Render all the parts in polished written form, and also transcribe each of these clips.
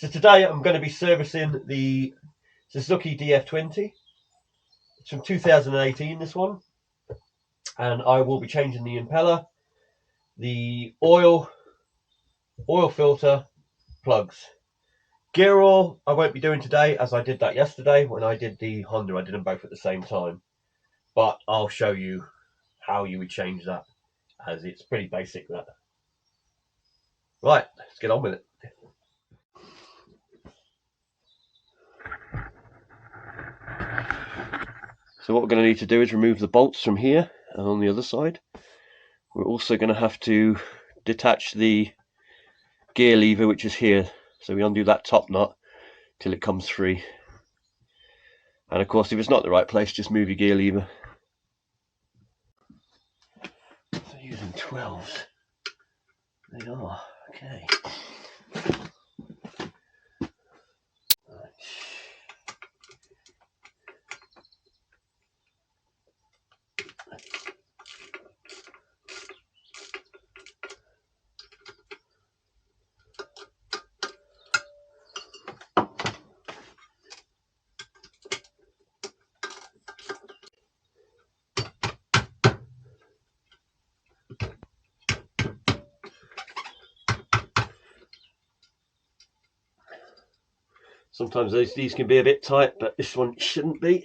So today I'm going to be servicing the Suzuki DF20. It's from 2018, this one. And I will be changing the impeller, the oil filter, plugs. Gear oil I won't be doing today, as I did that yesterday when I did the Honda. I did them both at the same time. But I'll show you how you would change that, as it's pretty basic, that. Right, let's get on with it. So what we're going to need to do is remove the bolts from here and on the other side. We're also going to have to detach the gear lever, which is here. So we undo that top nut till it comes free. And of course, if it's not the right place, just move your gear lever. So using 12s. They are, okay. Sometimes these can be a bit tight, but this one shouldn't be.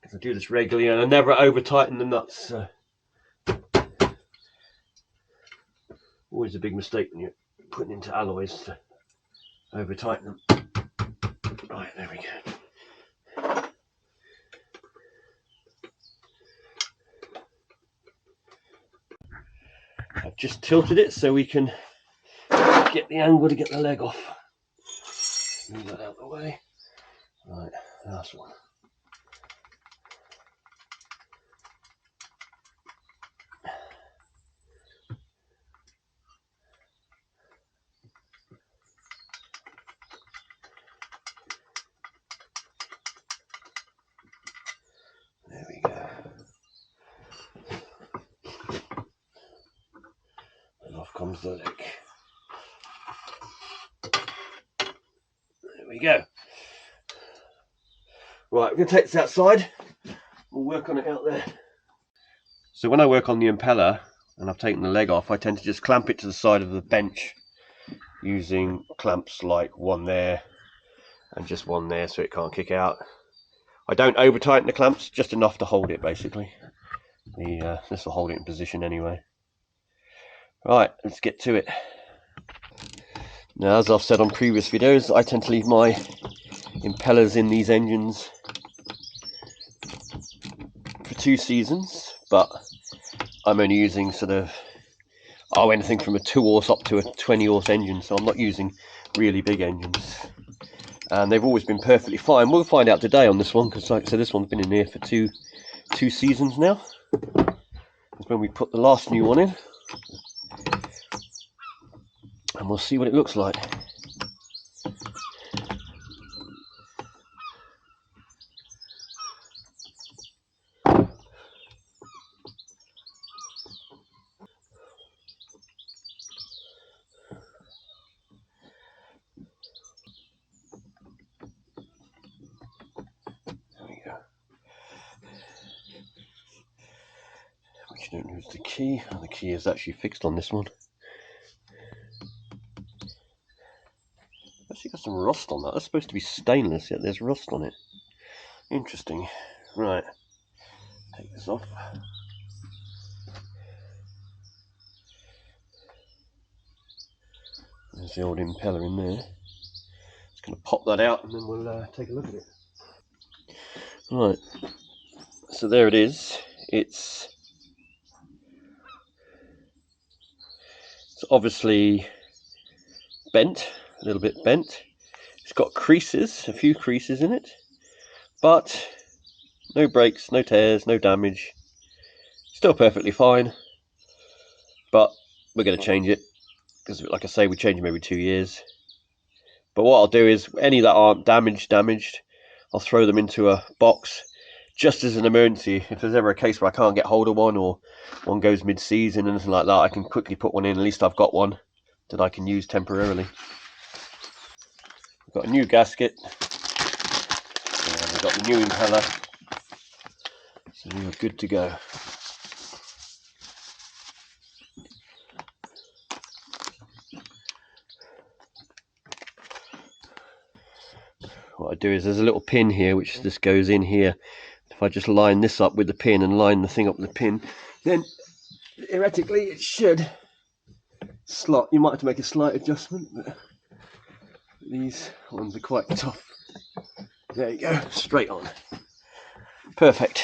Because I do this regularly and I never over tighten the nuts. So. Always a big mistake when you're putting into alloys to over tighten them. Right, there we go. I've just tilted it so we can get the angle to get the leg off. Move that out of the way. Right, last one. There we go. And off comes the leg. There we go. Right, we're going to take this outside. We'll work on it out there. So when I work on the impeller and I've taken the leg off, I tend to just clamp it to the side of the bench using clamps like one there and just one there so it can't kick out. I don't over tighten the clamps, just enough to hold it basically. This will hold it in position anyway. Right, let's get to it. Now, as I've said on previous videos, I tend to leave my impellers in these engines for 2 seasons, but I'm only using sort of anything from a 2 horse up to a 20 horse engine, so I'm not using really big engines, and they've always been perfectly fine. We'll find out today on this one, because like I said, this one's been in here for two seasons now. That's when we put the last new one in, and we'll see what it looks like. Which you don't lose the key. Oh, the key is actually fixed on this one. Actually got some rust on that. That's supposed to be stainless, yet there's rust on it. Interesting. Right, take this off. There's the old impeller in there. Just going to pop that out and then we'll take a look at it. Right, so there it is. It's obviously bent, a little bit bent. It's got creases, a few creases in it, but no breaks, no tears, no damage. Still perfectly fine, but we're going to change it because, like I say, we change them every 2 years. But what I'll do is, any that aren't damaged, I'll throw them into a box just as an emergency. If there's ever a case where I can't get hold of one, or one goes mid-season, anything like that, I can quickly put one in. At least I've got one that I can use temporarily. We've got a new gasket, and we've got the new impeller, so we're good to go. What I do is there's a little pin here which just goes in here. If I just line this up with the pin and line the thing up with the pin, then theoretically it should slot. You might have to make a slight adjustment, but these ones are quite tough. There you go, straight on. Perfect.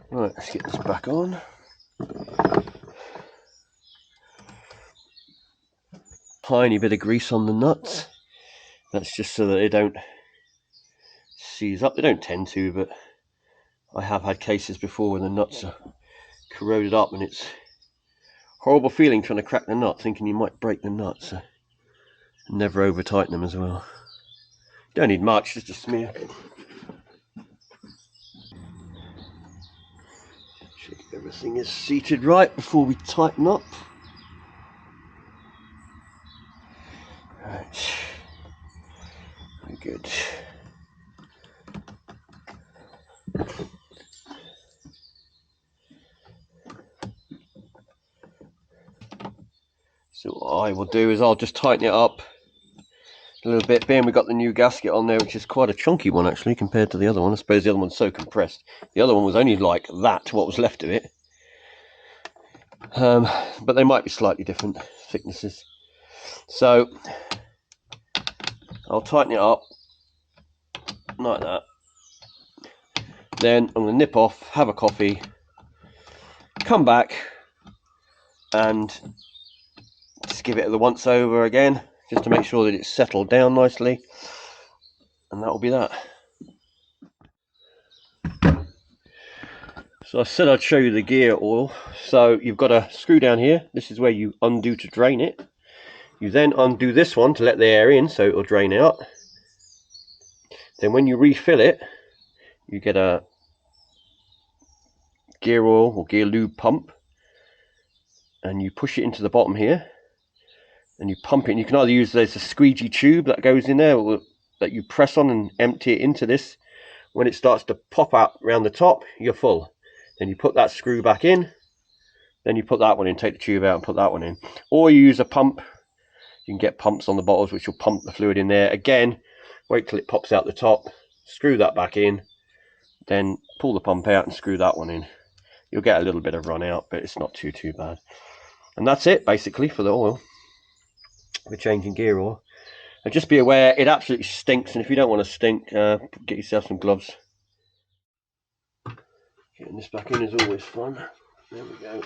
Right, let's get this back on. Tiny bit of grease on the nuts. That's just so that they don't seize up. They don't tend to, but I have had cases before when the nuts are corroded up, and it's a horrible feeling trying to crack the nut, thinking you might break the nut. So never over tighten them as well. Don't need much, just a smear. Check everything is seated right before we tighten up. Right, very good. So what I will do is I'll just tighten it up a little bit. Being we've got the new gasket on there, which is quite a chunky one actually compared to the other one. I suppose the other one's so compressed. The other one was only like that, what was left of it. But they might be slightly different thicknesses. So I'll tighten it up like that. Then I'm going to nip off, have a coffee, come back and just give it the once over again, just to make sure that it's settled down nicely, and that will be that. So I said I'd show you the gear oil. So you've got a screw down here. This is where you undo to drain it. You then undo this one to let the air in, so it will drain out. Then when you refill it, you get a gear oil or gear lube pump, and you push it into the bottom here, and you pump it. And you can either use, there's a squeegee tube that goes in there, or that you press on and empty it into this. When it starts to pop out around the top, you're full. Then you put that screw back in, then you put that one in, take the tube out and put that one in. Or you use a pump. You can get pumps on the bottles which will pump the fluid in there. Again, wait till it pops out the top, screw that back in, then pull the pump out and screw that one in. You'll get a little bit of run out, but it's not too bad. And that's it basically for the oil. We're changing gear oil. And just be aware, it absolutely stinks, and if you don't want to stink, get yourself some gloves. Getting this back in is always fun. There we go.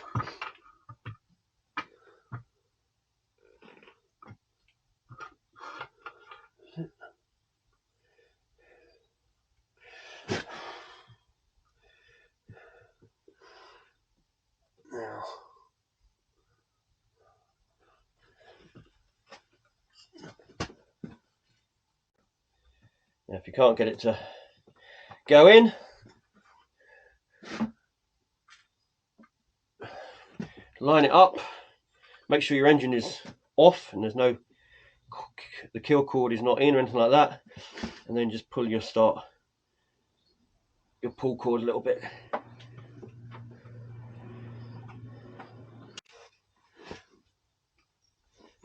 Now, if you can't get it to go in, line it up, make sure your engine is off and there's no, the kill cord is not in or anything like that, and then just pull your pull cord a little bit.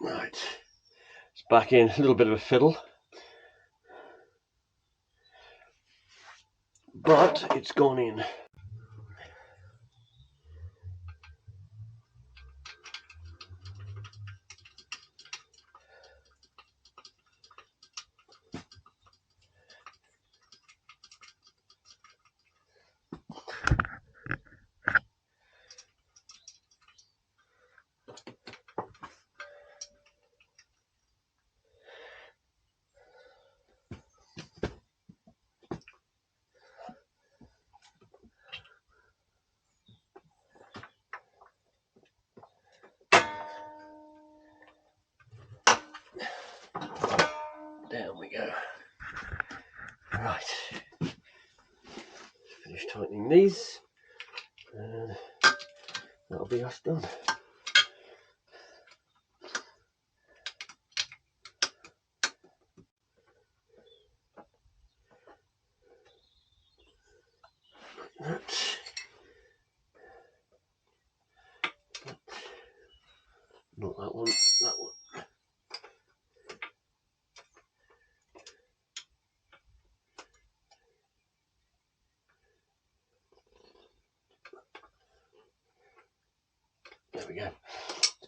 Right, it's back in, a little bit of a fiddle, but it's gone in. Down we go. Right, finish tightening these, and that'll be us done.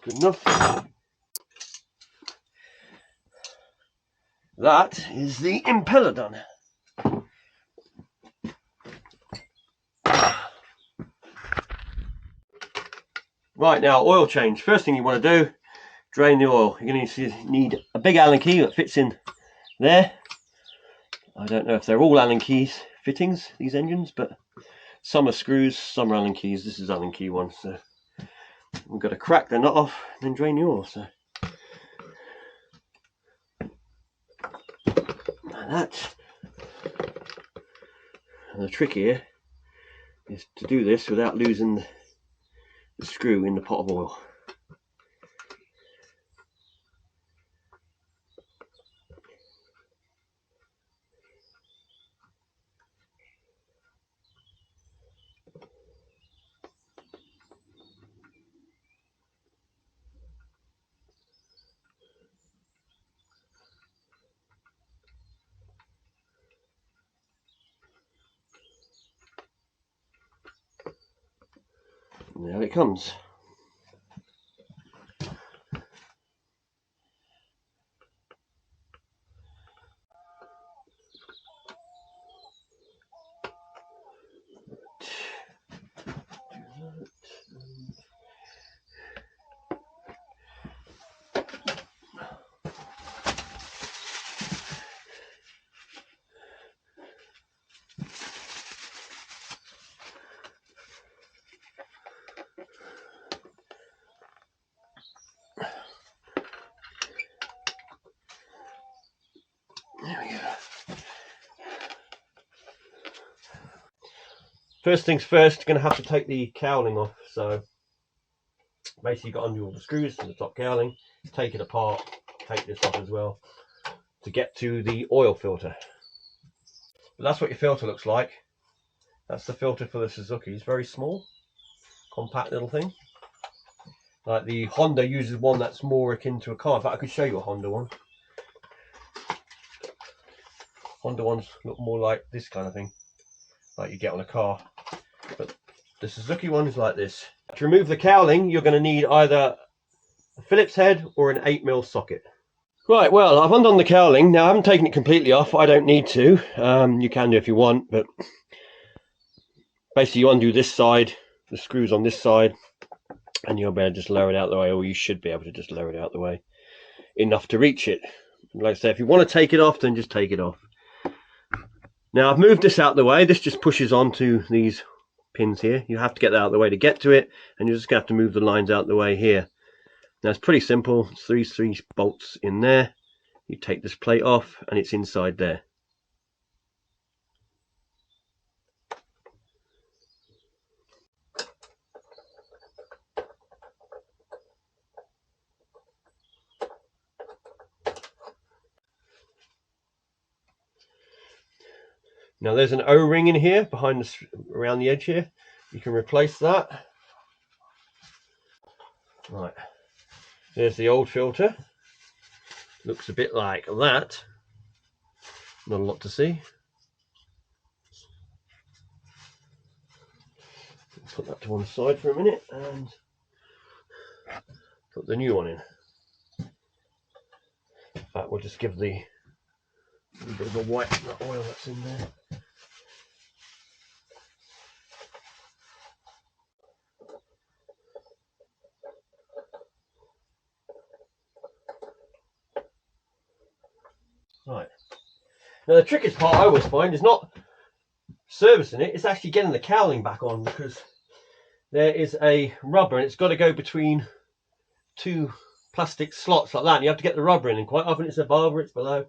Good enough. That is the impeller done. Right, now oil change. First thing you want to do, drain the oil. You're going to need a big Allen key that fits in there. I don't know if they're all Allen keys fittings, these engines, but some are screws, some are Allen keys. This is Allen key one, so we've got to crack the nut off and then drain the oil. So like that. And the trick here is to do this without losing the screw in the pot of oil. And there it comes. There we go. First things first, going to have to take the cowling off. So basically, you've got to undo all the screws from the top cowling, take it apart, take this off as well to get to the oil filter. But that's what your filter looks like. That's the filter for the Suzuki. It's very small, compact little thing. Like the Honda uses one that's more akin to a car. In fact, I could show you a Honda one. Honda ones look more like this kind of thing, like you get on a car. But the Suzuki one is like this. To remove the cowling, you're going to need either a Phillips head or an 8mm socket. Right, well, I've undone the cowling. Now, I haven't taken it completely off. I don't need to. You can do if you want, but basically you undo this side, the screws on this side, and you'll be able to just lower it out of the way, or you should be able to just lower it out of the way enough to reach it. Like I say, if you want to take it off, then just take it off. Now, I've moved this out of the way. This just pushes onto these pins here. You have to get that out of the way to get to it, and you're just going to have to move the lines out of the way here. Now, it's pretty simple. It's three bolts in there. You take this plate off, and it's inside there. Now there's an O-ring in here behind the, around the edge here. You can replace that. Right, there's the old filter. Looks a bit like that. Not a lot to see. Put that to one side for a minute and put the new one in. In fact, we'll just give the a bit of a wipe of the oil that's in there. Right. Now the trickiest part I always find is not servicing it, it's actually getting the cowling back on, because there is a rubber and it's got to go between two plastic slots like that, and you have to get the rubber in, and quite often it's above or it's below,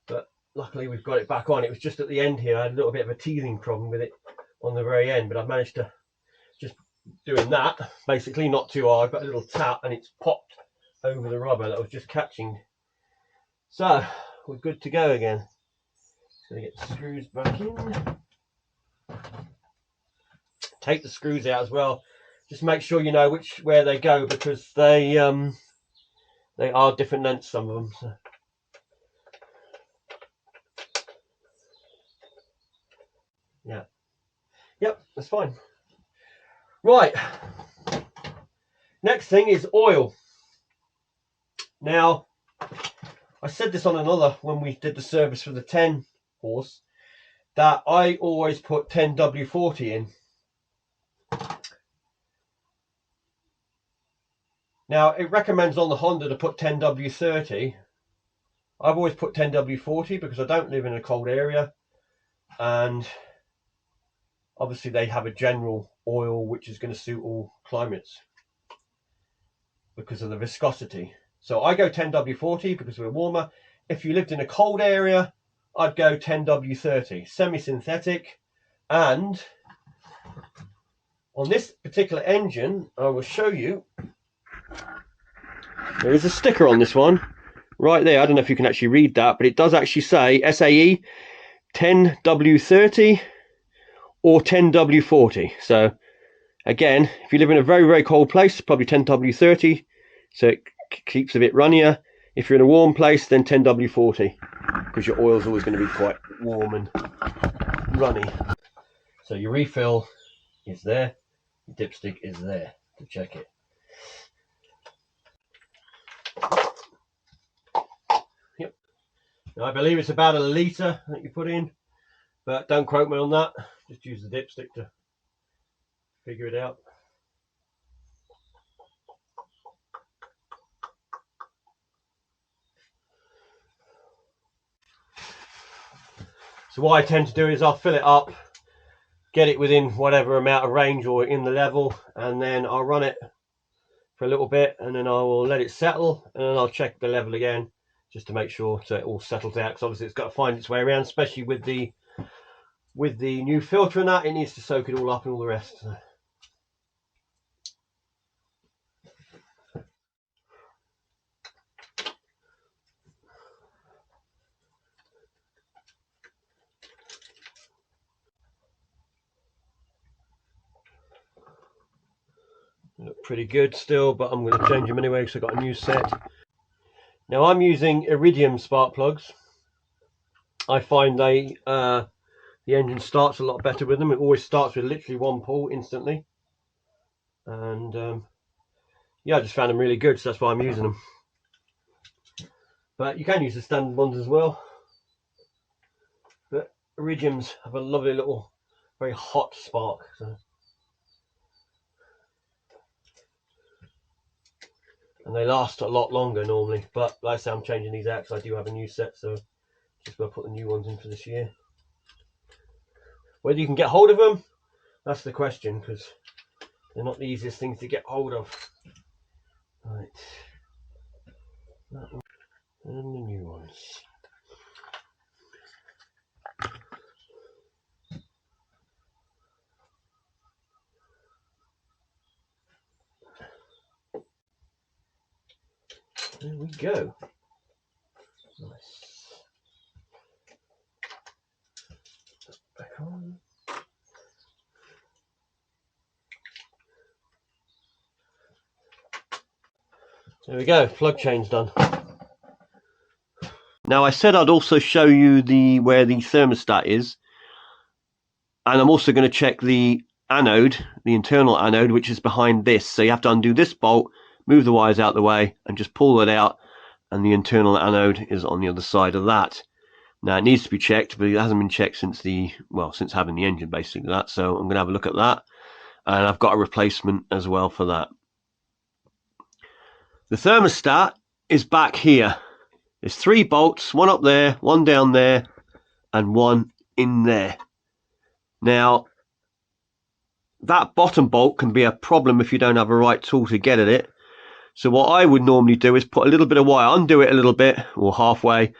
but luckily we've got it back on. It was just at the end here, I had a little bit of a teething problem with it on the very end, but I've managed to just doing that, basically not too hard, but a little tap and it's popped over the rubber that was just catching. So we're good to go again. Just going to get the screws back in. Take the screws out as well. Just make sure you know where they go, because they are different lengths, some of them. So. Yeah. Yep, that's fine. Right. Next thing is oil. Now, I said this on another when we did the service for the 10 horse, that I always put 10W40 in. Now, it recommends on the Honda to put 10W30. I've always put 10W40 because I don't live in a cold area, and obviously they have a general oil which is going to suit all climates because of the viscosity. So I go 10W40 because we're warmer. If you lived in a cold area, I'd go 10W30, semi-synthetic. And on this particular engine, I will show you, there is a sticker on this one right there. I don't know if you can actually read that, but it does actually say SAE 10W30 or 10W40. So again, if you live in a very, very cold place, probably 10W30, so it keeps a bit runnier. If you're in a warm place, then 10W40, because your oil's always going to be quite warm and runny. So your refill is there, your dipstick is there to check it. Yep. Now, I believe it's about 1 litre that you put in, but don't quote me on that. Just use the dipstick to figure it out. So what I tend to do is I'll fill it up, get it within whatever amount of range or in the level, and then I'll run it for a little bit, and then I will let it settle, and then I'll check the level again just to make sure so it all settles out, because obviously it's got to find its way around, especially with the new filter and that. It needs to soak it all up and all the rest. So. Look pretty good still, but I'm going to change them anyway because I've got a new set. Now I'm using iridium spark plugs. I find the engine starts a lot better with them. It always starts with literally one pull instantly, and yeah, I just found them really good, so that's why I'm using them. But you can use the standard ones as well, but iridiums have a lovely little very hot spark, so. And they last a lot longer normally, but like I say, I'm changing these out because I do have a new set, so just going to put the new ones in for this year. Whether you can get hold of them, that's the question, because they're not the easiest things to get hold of. Right, that one and the new ones. There we go. Nice. Back on. There we go, plug change done. Now I said I'd also show you where the thermostat is, and I'm also going to check the anode, the internal anode, which is behind this. So you have to undo this bolt, move the wires out the way, and just pull it out, and the internal anode is on the other side of that. Now it needs to be checked, but it hasn't been checked since having the engine, basically, that. So I'm going to have a look at that, and I've got a replacement as well for that. The thermostat is back here. There's 3 bolts, one up there, one down there, and one in there. Now, that bottom bolt can be a problem if you don't have a right tool to get at it. So what I would normally do is put a little bit of wire, undo it a little bit, or halfway,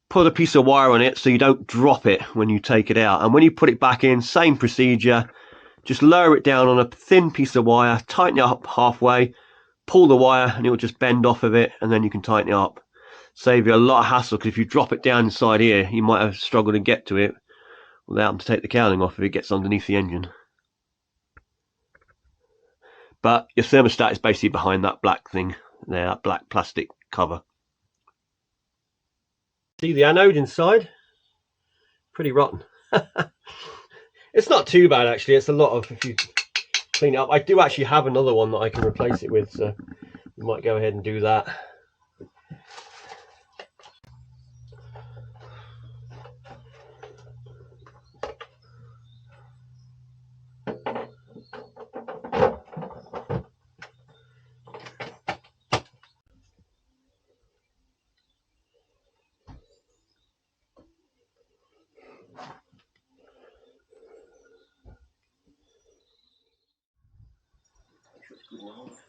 put a piece of wire on it so you don't drop it when you take it out. And when you put it back in, same procedure, just lower it down on a thin piece of wire, tighten it up halfway, pull the wire, and it will just bend off of it, and then you can tighten it up. Save you a lot of hassle, because if you drop it down inside here, you might have struggled to get to it without having to take the cowling off if it gets underneath the engine. But your thermostat is basically behind that black thing there, that black plastic cover. See the anode inside? Pretty rotten. It's not too bad actually. It's a lot of, if you clean it up. I do actually have another one that I can replace it with, so you might go ahead and do that. Good night.